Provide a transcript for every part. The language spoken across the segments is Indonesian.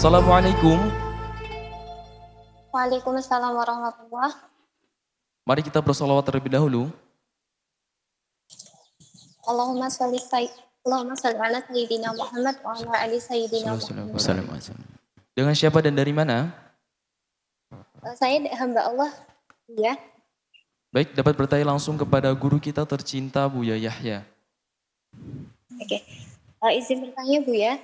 Assalamualaikum. Waalaikumsalam warahmatullahi. Mari kita bersolawat terlebih dahulu. Allahumma sholli ala sayyidina Muhammad wa ala ali sayyidina Muhammad. Dengan siapa dan dari mana? Saya hamba Allah, ya. Baik, dapat bertanya langsung kepada guru kita tercinta Buya Yahya. Oke. Izin bertanya Bu ya.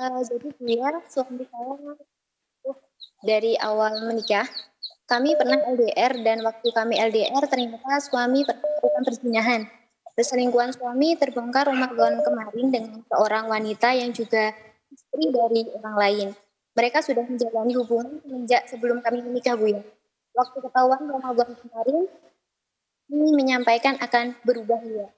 Jadi Buya, suami saya dari awal menikah, kami pernah LDR dan waktu kami LDR ternyata suami melakukan perzinahan. Perselingkuhan suami terbongkar Ramadan kemarin dengan seorang wanita yang juga istri dari orang lain. Mereka sudah menjalani hubungan semenjak sebelum kami menikah, Bu ya. Waktu ketahuan Ramadan kemarin, kami menyampaikan akan berubah ya.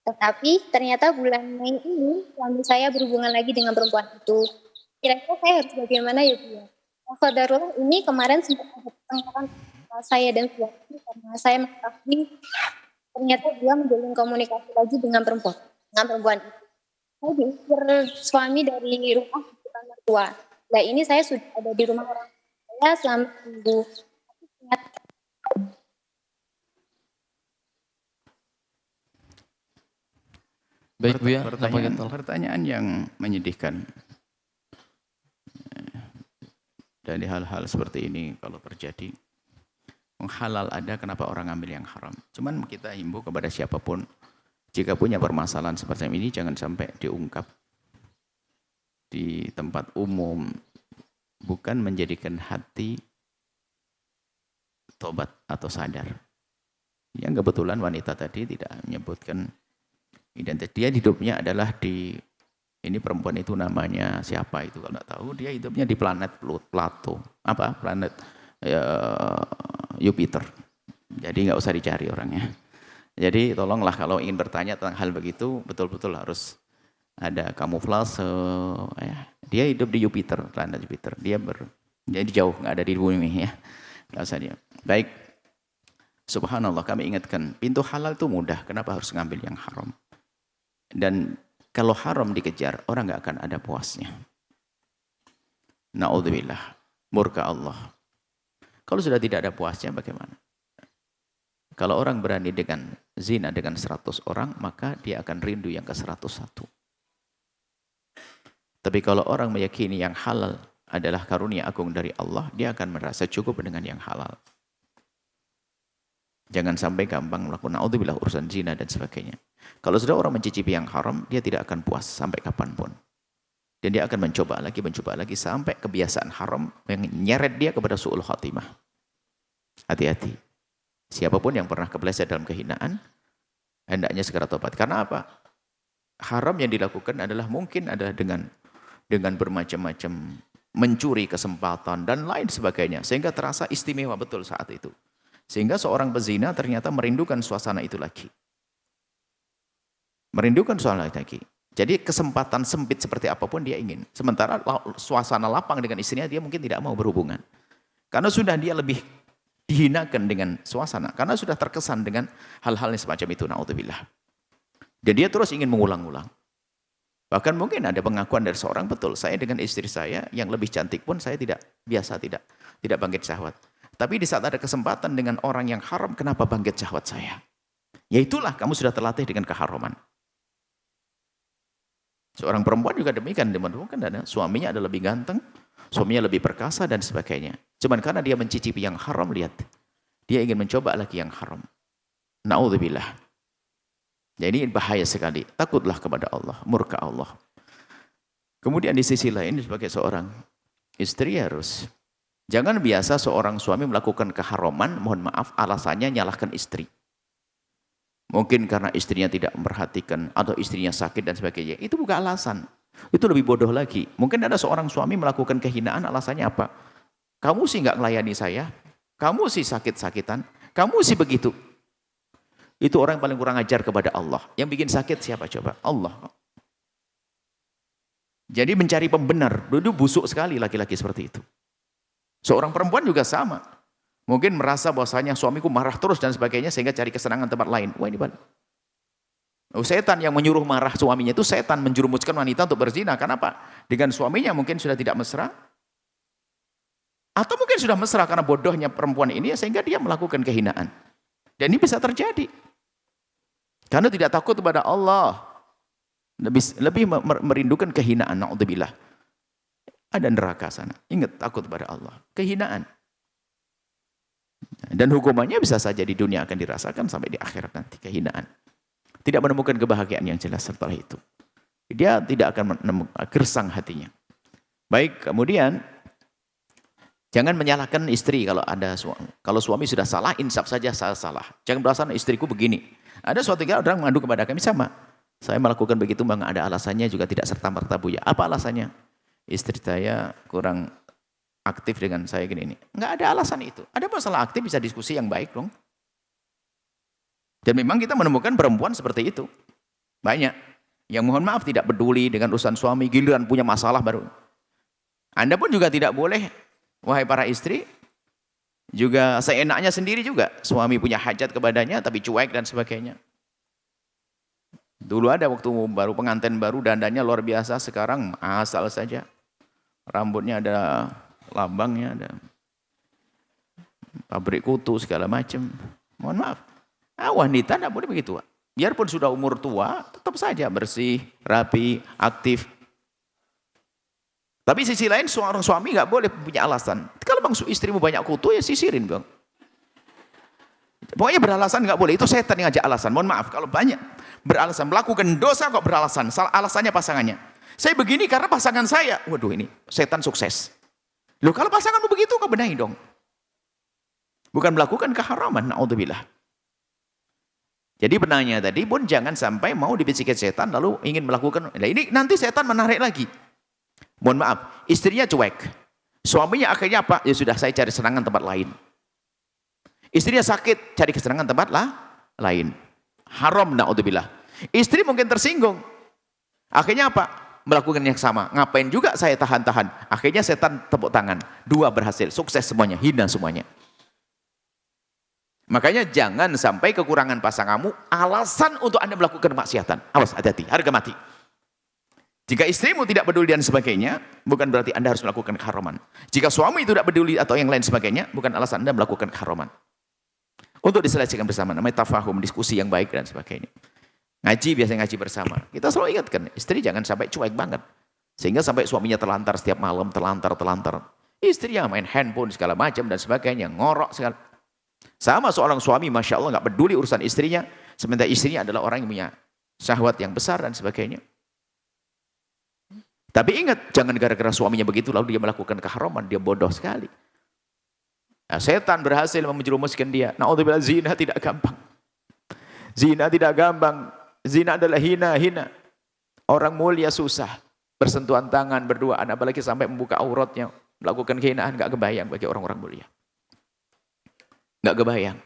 Tetapi ternyata bulan Mei ini suami saya berhubungan lagi dengan perempuan itu. Kira-kira saya harus bagaimana ya Bu ya? Qadarullah ini kemarin sempat ada pertengkaran saya dan suami karena saya mengetahui ternyata dia menjalin komunikasi lagi dengan perempuan itu. Saya diusir suami dari rumah bukan mertua. Nah ini saya sudah ada di rumah orang saya selama minggu. Baik Bu ya, pertanyaan yang menyedihkan. Dari hal-hal seperti ini kalau terjadi, halal ada, kenapa orang ambil yang haram? Cuman kita himbau kepada siapapun, jika punya permasalahan seperti ini, jangan sampai diungkap di tempat umum, bukan menjadikan hati tobat atau sadar. Yang kebetulan wanita tadi tidak menyebutkan identitas, dia hidupnya adalah di, ini perempuan itu namanya siapa itu kalau nggak tahu, dia hidupnya di planet Plato, apa planet Jupiter. Jadi nggak usah dicari orangnya. Jadi tolonglah kalau ingin bertanya tentang hal begitu, betul-betul harus ada kamuflase. Ya. Dia hidup di Jupiter, planet Jupiter. Jadi jauh, nggak ada di bumi ya. Nggak usah dia. Baik. Subhanallah, kami ingatkan, pintu halal itu mudah. Kenapa harus ngambil yang haram? Dan kalau haram dikejar, orang nggak akan ada puasnya. Na'udzubillah, murka Allah. Kalau sudah tidak ada puasnya, bagaimana? Kalau orang berani dengan zina dengan 100 orang, maka dia akan rindu yang ke 101. Tapi kalau orang meyakini yang halal adalah karunia agung dari Allah, dia akan merasa cukup dengan yang halal. Jangan sampai gampang melakukan na'udzubillah urusan zina dan sebagainya. Kalau sudah orang mencicipi yang haram, dia tidak akan puas sampai kapanpun. Dan dia akan mencoba lagi sampai kebiasaan haram yang menyeret dia kepada su'ul khatimah. Hati-hati. Siapapun yang pernah kepleset dalam kehinaan, hendaknya segera tobat. Karena apa? Haram yang dilakukan adalah mungkin adalah dengan bermacam-macam mencuri kesempatan dan lain sebagainya. Sehingga terasa istimewa betul saat itu. Sehingga seorang pezina ternyata merindukan suasana itu lagi. Merindukan suasana itu lagi. Jadi kesempatan sempit seperti apapun dia ingin. Sementara suasana lapang dengan istrinya dia mungkin tidak mau berhubungan. Karena sudah dia lebih dihinakan dengan suasana. Karena sudah terkesan dengan hal-hal yang semacam itu. Na'udzubillah. Dan dia terus ingin mengulang-ulang. Bahkan mungkin ada pengakuan dari seorang, betul, saya dengan istri saya yang lebih cantik pun saya tidak bangkit syahwat. Tapi di saat ada kesempatan dengan orang yang haram, kenapa bangkit syahwat saya? Ya itulah, kamu sudah terlatih dengan keharaman. Seorang perempuan juga demikian, kan ada suaminya ada lebih ganteng, suaminya lebih perkasa dan sebagainya. Cuman karena dia mencicipi yang haram, lihat, dia ingin mencoba lagi yang haram. Na'udzubillah. Jadi bahaya sekali. Takutlah kepada Allah, murka Allah. Kemudian di sisi lain sebagai seorang istri harus jangan biasa seorang suami melakukan keharaman, mohon maaf, alasannya nyalahkan istri. Mungkin karena istrinya tidak memperhatikan atau istrinya sakit dan sebagainya. Itu bukan alasan. Itu lebih bodoh lagi. Mungkin ada seorang suami melakukan kehinaan, alasannya apa? Kamu sih nggak melayani saya, kamu sih sakit-sakitan, kamu sih begitu. Itu orang yang paling kurang ajar kepada Allah. Yang bikin sakit siapa coba? Allah. Jadi mencari pembenar, dulu busuk sekali laki-laki seperti itu. Seorang perempuan juga sama. Mungkin merasa bahwasanya suamiku marah terus dan sebagainya sehingga cari kesenangan tempat lain. Wah ini balik. Setan yang menyuruh marah suaminya itu setan menjerumuskan wanita untuk berzina. Kenapa? Dengan suaminya mungkin sudah tidak mesra. Atau mungkin sudah mesra karena bodohnya perempuan ini sehingga dia melakukan kehinaan. Dan ini bisa terjadi. Karena tidak takut kepada Allah. Lebih merindukan kehinaan. Na'udzubillah. Ada neraka sana. Ingat, takut kepada Allah. Kehinaan. Dan hukumannya bisa saja di dunia akan dirasakan sampai di akhirat nanti. Kehinaan. Tidak menemukan kebahagiaan yang jelas setelah itu. Dia tidak akan menemukan gersang hatinya. Baik, kemudian jangan menyalahkan istri kalau ada suami. Kalau suami sudah salah, insaf saja saya salah. Jangan beralasan istriku begini. Ada suatu kali orang mengadu kepada kami sama. Saya melakukan begitu memang ada alasannya juga tidak serta-merta buya. Apa alasannya? Istri saya kurang aktif dengan saya gini. Enggak ada alasan itu. Ada masalah aktif bisa diskusi yang baik dong. Dan memang kita menemukan perempuan seperti itu. Banyak. Yang mohon maaf tidak peduli dengan urusan suami, giliran punya masalah baru. Anda pun juga tidak boleh, wahai para istri, juga seenaknya sendiri juga. Suami punya hajat kepadanya tapi cuek dan sebagainya. Dulu ada waktu baru pengantin baru dandannya luar biasa, sekarang asal saja. Rambutnya ada lambangnya, ada pabrik kutu segala macam. Mohon maaf. Wanita tidak boleh begitu. Biarpun sudah umur tua, tetap saja bersih, rapi, aktif. Tapi sisi lain seorang suami nggak boleh punya alasan. Kalau bang istrimu banyak kutu ya sisirin bang. Pokoknya beralasan nggak boleh. Itu setan yang ngajak alasan. Mohon maaf kalau banyak beralasan melakukan dosa kok beralasan. Alasannya pasangannya. Saya begini karena pasangan saya. Waduh ini setan sukses. Loh kalau pasanganmu begitu kau benahi dong. Bukan melakukan keharaman. Na'udzubillah. Jadi penanya tadi pun jangan sampai mau dibisikin setan lalu ingin melakukan. Nah ini nanti setan menarik lagi. Mohon maaf, istrinya cuek. Suaminya akhirnya apa? Ya sudah saya cari kesenangan tempat lain. Istrinya sakit, cari kesenangan tempat lain. Haram na'udzubillah. Istri mungkin tersinggung. Akhirnya apa? Melakukan yang sama. Ngapain juga saya tahan-tahan. Akhirnya setan tepuk tangan. Dua berhasil, sukses semuanya, hina semuanya. Makanya jangan sampai kekurangan pasanganmu alasan untuk Anda melakukan kemaksiatan. Awas, hati-hati, harga mati. Jika istrimu tidak peduli dan sebagainya, bukan berarti Anda harus melakukan keharaman. Jika suami tidak peduli atau yang lain sebagainya, bukan alasan Anda melakukan keharaman. Untuk diselesaikan bersama, namanya tafahum, diskusi yang baik dan sebagainya. Ngaji, biasanya ngaji bersama. Kita selalu ingatkan, istri jangan sampai cuek banget. Sehingga sampai suaminya terlantar setiap malam, terlantar. Istri yang main handphone segala macam dan sebagainya, ngorok segala. Sama seorang suami, Masya Allah, nggak peduli urusan istrinya, sementara istrinya adalah orang yang punya syahwat yang besar dan sebagainya. Tapi ingat, jangan gara-gara suaminya begitu, lalu dia melakukan keharaman, dia bodoh sekali. Nah, setan berhasil menjerumuskan dia. Na'udzubillah, zina tidak gampang. Zina tidak gampang. Zina adalah hina. Orang mulia susah. Bersentuhan tangan, berduaan, apalagi sampai membuka auratnya, melakukan kehinaan, nggak kebayang bagi orang-orang mulia. Nggak kebayang.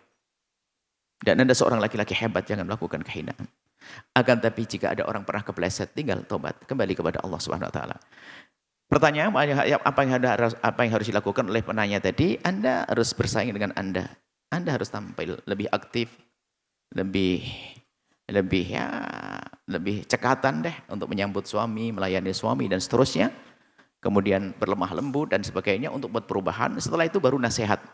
Dan Anda seorang laki-laki hebat, jangan melakukan kehinaan. Akan tapi jika ada orang pernah kepleset, tinggal tobat, kembali kepada Allah Subhanahu wa taala. Pertanyaan apa yang harus dilakukan oleh penanya tadi? Anda harus bersaing dengan Anda. Anda harus tampil lebih aktif, lebih cekatan deh untuk menyambut suami, melayani suami dan seterusnya. Kemudian berlemah lembut dan sebagainya untuk buat perubahan. Setelah itu baru nasihat.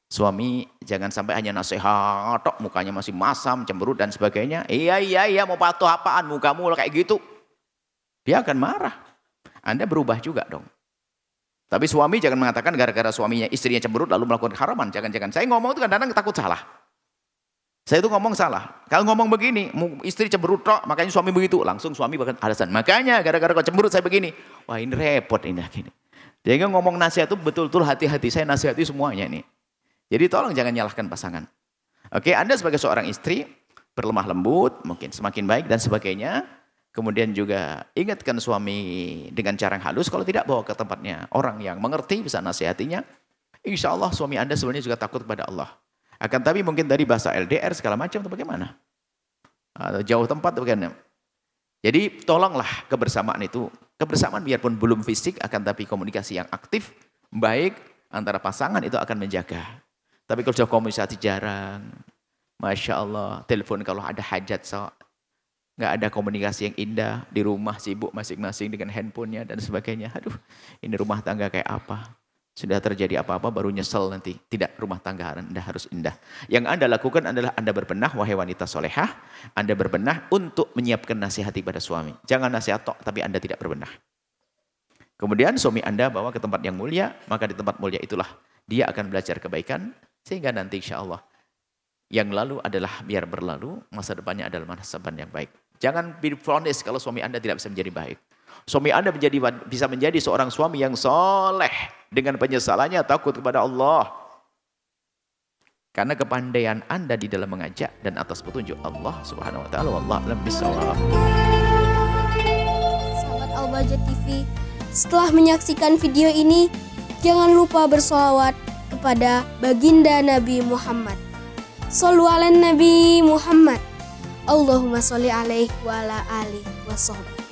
Suami jangan sampai hanya nasihat, mukanya masih masam, cemberut dan sebagainya. Iya, mau patuh apaan mukamu kayak gitu. Dia akan marah. Anda berubah juga dong. Tapi suami jangan mengatakan gara-gara suaminya istrinya cemberut lalu melakukan haraman. Jangan. Saya ngomong itu kadang-kadang takut salah. Saya itu ngomong salah. Kalau ngomong begini, istri cemberut tok, makanya suami begitu. Langsung suami bahkan alasan. Makanya gara-gara kau cemberut saya begini. Wah ini repot ini. Jadi ngomong nasihat itu betul-betul hati-hati. Saya nasihati semuanya nih. Jadi tolong jangan nyalahkan pasangan. Oke, Anda sebagai seorang istri berlemah lembut, mungkin semakin baik dan sebagainya. Kemudian juga ingatkan suami dengan cara yang halus. Kalau tidak, bawa ke tempatnya orang yang mengerti, bisa nasihatinya. Insya Allah suami Anda sebenarnya juga takut kepada Allah. Akan tapi mungkin dari bahasa LDR segala macam atau bagaimana? Atau jauh tempat atau bagaimana? Jadi tolonglah kebersamaan itu. Kebersamaan biarpun belum fisik, akan tapi komunikasi yang aktif, baik antara pasangan itu akan menjaga. Tapi kalau sudah komunikasi jarang, Masya Allah, telepon kalau ada hajat, nggak ada komunikasi yang indah, di rumah sibuk masing-masing dengan handphonenya dan sebagainya. Aduh, ini rumah tangga kayak apa? Sudah terjadi apa-apa baru nyesel nanti. Tidak, rumah tangga Anda harus indah. Yang Anda lakukan adalah Anda berbenah, wahai wanita solehah. Anda berbenah untuk menyiapkan nasihat kepada suami. Jangan nasihat tok, tapi Anda tidak berbenah. Kemudian suami Anda bawa ke tempat yang mulia, maka di tempat mulia itulah dia akan belajar kebaikan, sehingga nanti insya Allah yang lalu adalah biar berlalu, masa depannya adalah masa depan yang baik. Jangan difonis kalau suami Anda tidak bisa menjadi baik. Suami Anda bisa menjadi seorang suami yang soleh dengan penyesalannya takut kepada Allah. Karena kepandaian Anda di dalam mengajak dan atas petunjuk Allah Subhanahu wa taala. Wallahu a'lam bishawab. Sahabat Al-Bahjah TV, setelah menyaksikan video ini, jangan lupa bersolawat kepada baginda Nabi Muhammad. Shollu ala Nabi Muhammad. Allahumma sholli alaihi wa ala alihi wa sahbihi.